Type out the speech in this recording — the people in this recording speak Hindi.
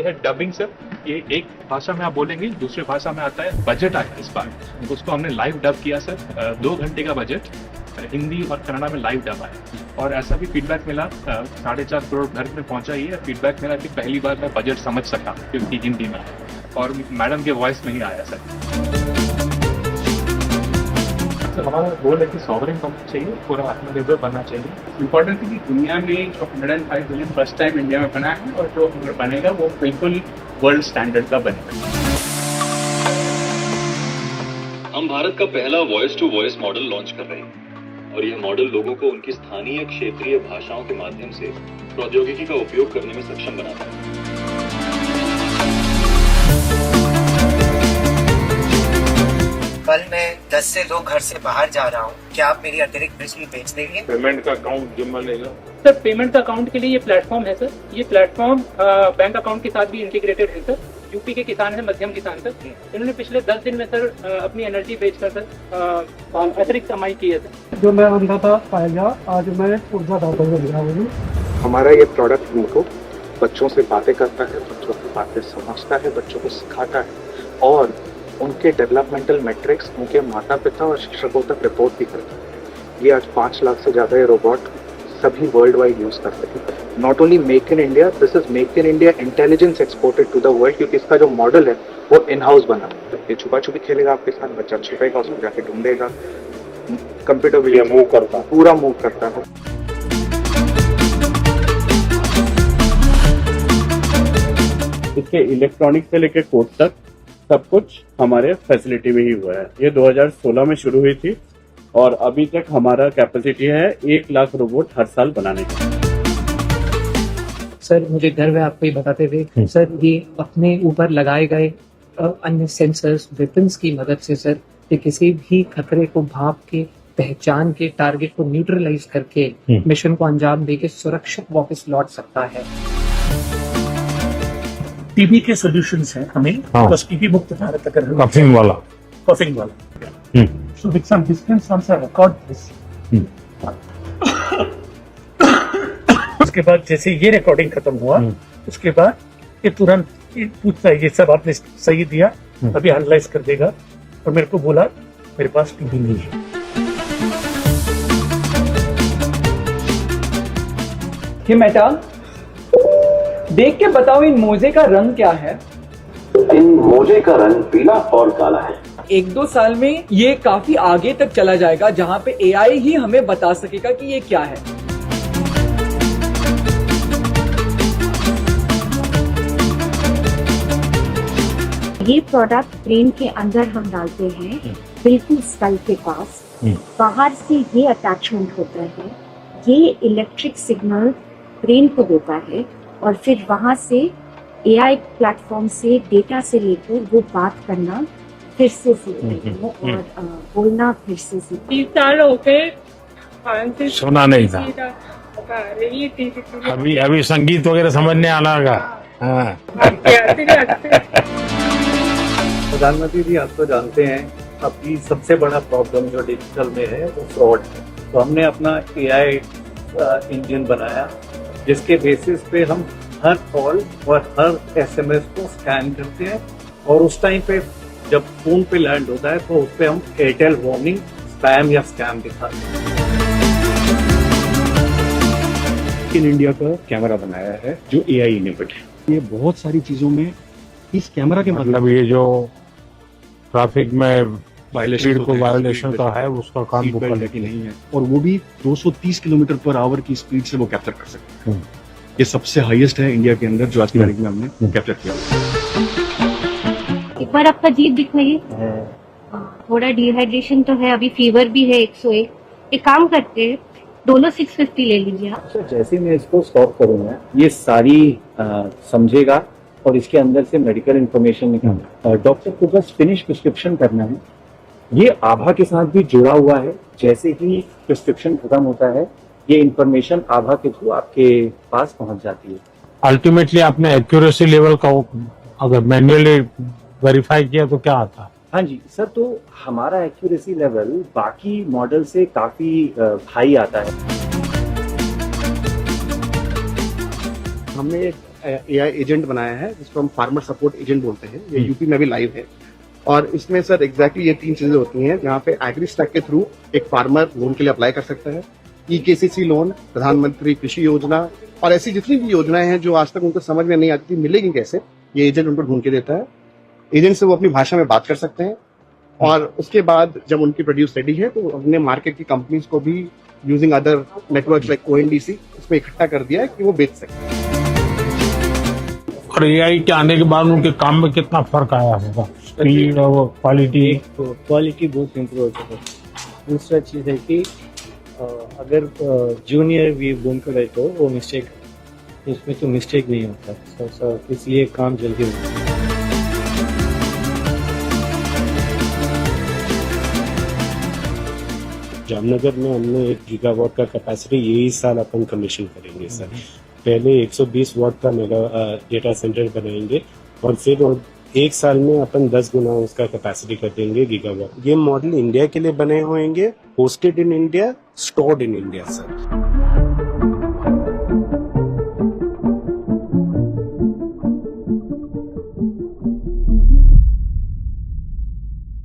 है डबिंग सर। ये एक भाषा में आप बोलेंगे, दूसरे भाषा में आता है। बजट आया इस बार, उसको हमने लाइव डब किया सर। 2 घंटे का बजट हिंदी और कन्नड़ा में लाइव डब आया। और ऐसा भी फीडबैक मिला, 4.5 करोड़ घर में पहुंचा ही है। फीडबैक मिला कि पहली बार मैं बजट समझ सका क्योंकि हिंदी में आया और मैडम के वॉइस में ही आया सर। हमारा गोल है कि सॉवरेन कंपनी चाहिए, पूरा आत्मनिर्भर बनना चाहिए। इम्पोर्टेंट है कि दुनिया में जो 105 बिलियन फर्स्ट टाइम इंडिया में बना है और जो बनेगा वो बिल्कुल वर्ल्ड स्टैंडर्ड का बनेगा। हम भारत का पहला voice to voice model launch कर रहे हैं और यह मॉडल लोगों को उनकी स्थानीय क्षेत्रीय भाषाओं के माध्यम से प्रौद्योगिकी का उपयोग करने में सक्षम बनाता है। कल मैं 10 से 2 घर से बाहर जा रहा हूँ, क्या आप मेरी अतिरिक्त बिजली बेच देंगे? पेमेंट का अकाउंट जिम्मा लेगा सर। पेमेंट का अकाउंट के लिए ये प्लेटफॉर्म है सर। ये प्लेटफॉर्म बैंक अकाउंट के साथ भी इंटीग्रेटेड है सर। यूपी के किसान है, मध्यम किसान सर, इन्होंने पिछले 10 दिन में सर अपनी एनर्जी बेचकर सर अतिरिक्त कमाई की है सर। जो मैं बंदा था पाएगा, आज मैं ऊर्जादाता बन गया हूँ। हमारा ये प्रोडक्ट उनको बच्चों से बातें करता है, बच्चों की बातें समझता है, बच्चों को सिखाता है और उनके डेवलपमेंटल मैट्रिक्स उनके माता पिता और शिक्षकों तक रिपोर्ट भी करता है। ये आज 5 लाख से ज़्यादा ये रोबोट सभी वर्ल्ड वाइड यूज़ करते हैं। Not only make in India, this is make in India intelligence exported to the world, क्योंकि इसका जो मॉडल है वो इन हाउस बना। ये छुपा छुपी खेलेगा आपके साथ, बच्चा छुपेगा, उसको जाके ढूंढेगा। कंप्यूटर भी मूव करता है, पूरा मूव करता है। इसके इलेक्ट्रॉनिक से लेकर कोड तक सब कुछ हमारे फैसिलिटी में ही हुआ है। ये 2016 में शुरू हुई थी और अभी तक हमारा कैपेसिटी है 1 लाख रोबोट हर साल बनाने का। सर मुझे गर्व है आपको ये बताते हुए सर, ये अपने ऊपर लगाए गए अन्य सेंसर्स वेपन्स की मदद से सर ये किसी भी खतरे को भाप के, पहचान के, टारगेट को न्यूट्रलाइज करके मिशन को अंजाम देके सुरक्षित वापस लौट सकता है। टीबी के सॉल्यूशंस हैं हमें, बस टीबी मुक्त भारत अगर कफिंग वाला so with some distance from the record this उसके बाद जैसे ये रिकॉर्डिंग खत्म हुआ, उसके बाद ये तुरंत ये पूछता है ये सब आपने सही दिया, अभी एनालाइज कर देगा और मेरे को बोला मेरे पास टीबी नहीं है। हिमेटा देख के बताओ इन मोजे का रंग क्या है? इन मोजे का रंग पीला और काला है। 1-2 साल में ये काफी आगे तक चला जाएगा जहां पे एआई ही हमें बता सकेगा कि ये क्या है। ये प्रोडक्ट ब्रेन के अंदर हम डालते हैं, बिल्कुल स्कल के पास। बाहर से ये अटैचमेंट होता है, ये इलेक्ट्रिक सिग्नल ब्रेन को देता है और फिर वहां से एआई प्लेटफॉर्म से डेटा से लेकर वो बात करना फिर से सीखते हैं और बोलना फिर से सीखते हैं। सुना नहीं था, अभी संगीत वगैरह समझने आना का। प्रधानमंत्री जी, आप तो जानते हैं अभी सबसे बड़ा प्रॉब्लम जो डिजिटल में है वो फ्रॉड है। तो हमने अपना एआई इंजन बनाया जिसके बेसिस पे हम हर कॉल और हर एसएमएस को स्कैन करते हैं और उस टाइम पे जब फोन पे लैंड होता है तो उस पे हम एयरटेल वार्निंग, स्पैम या स्कैम दिखाते हैं। इन इंडिया का कैमरा बनाया है जो एआई इनेबल्ड है। ये बहुत सारी चीजों में इस कैमरा के मतलब ये जो ट्रैफिक में वायलेशन का है उसका काम बुक करने की नहीं है और वो भी 230 किलोमीटर पर आवर की स्पीड से वो कैप्चर कर सकते हैं। ये सबसे हाईएस्ट है इंडिया के अंदर जो आज की तारीख में हमने कैप्चर किया। एक बार आपका जीभ दिखाइए। थोड़ा डिहाइड्रेशन तो है, अभी फीवर भी है 101। एक काम करते हैं, दोनों 650 ले लीजिए आप। जैसे मैं इसको स्टॉप करूंगा ये सारी समझेगा और इसके अंदर से मेडिकल इंफॉर्मेशन निकालना। डॉक्टर को बस फिनिश प्रिस्क्रिप्शन करना है। ये आभा के साथ भी जुड़ा हुआ है। जैसे ही प्रिस्क्रिप्शन खत्म होता है ये इंफॉर्मेशन आभा के थ्रू आपके पास पहुंच जाती है। अल्टीमेटली आपने एक्यूरेसी लेवल का अगर मैन्युअली वेरीफाई किया तो क्या आता है? हाँ जी सर, तो हमारा एक्यूरेसी लेवल बाकी मॉडल से काफी हाई आता है। हमने एक AI एजेंट बनाया है जिसको हम फार्मर सपोर्ट एजेंट बोलते हैं। ये यूपी में भी लाइव है और इसमें सर एग्जैक्टली ये 3 चीजें होती हैं। यहाँ पे एग्री स्टैक के थ्रू एक फार्मर लोन के लिए अप्लाई कर सकता है, EKCC लोन, प्रधानमंत्री कृषि योजना और ऐसी जितनी भी योजनाएं हैं जो आज तक उनको समझ में नहीं आती थी मिलेगी कैसे, ये एजेंट उनको ढूंढ के देता है। एजेंट से वो अपनी भाषा में बात कर सकते हैं और उसके बाद जब उनकी प्रोड्यूस रेडी है तो हमने मार्केट की कंपनीज को भी using other network like ONDC उसमें इकट्ठा कर दिया है कि वो बेच सकें। और AI के आने के बाद उनके काम में कितना फर्क आया होगा, स्पीड और क्वालिटी? क्वालिटी बहुत इम्प्रूव हो चुका है। दूसरा चीज़ है कि अगर जूनियर भी बूम करे तो वो मिस्टेक, उसमें तो मिस्टेक नहीं होता, इसलिए काम जल्दी होता है। जामनगर में हमने 1 गीगावाट का कैपेसिटी यही साल अपन कमीशन करेंगे सर। पहले 120 वाट का मेगा डेटा सेंटर बनाएंगे और फिर 1 साल में अपन 10 गुना उसका कैपेसिटी कर देंगे गीगावाट। ये मॉडल इंडिया के लिए बने होंगे, hosted in India, stored in India sir.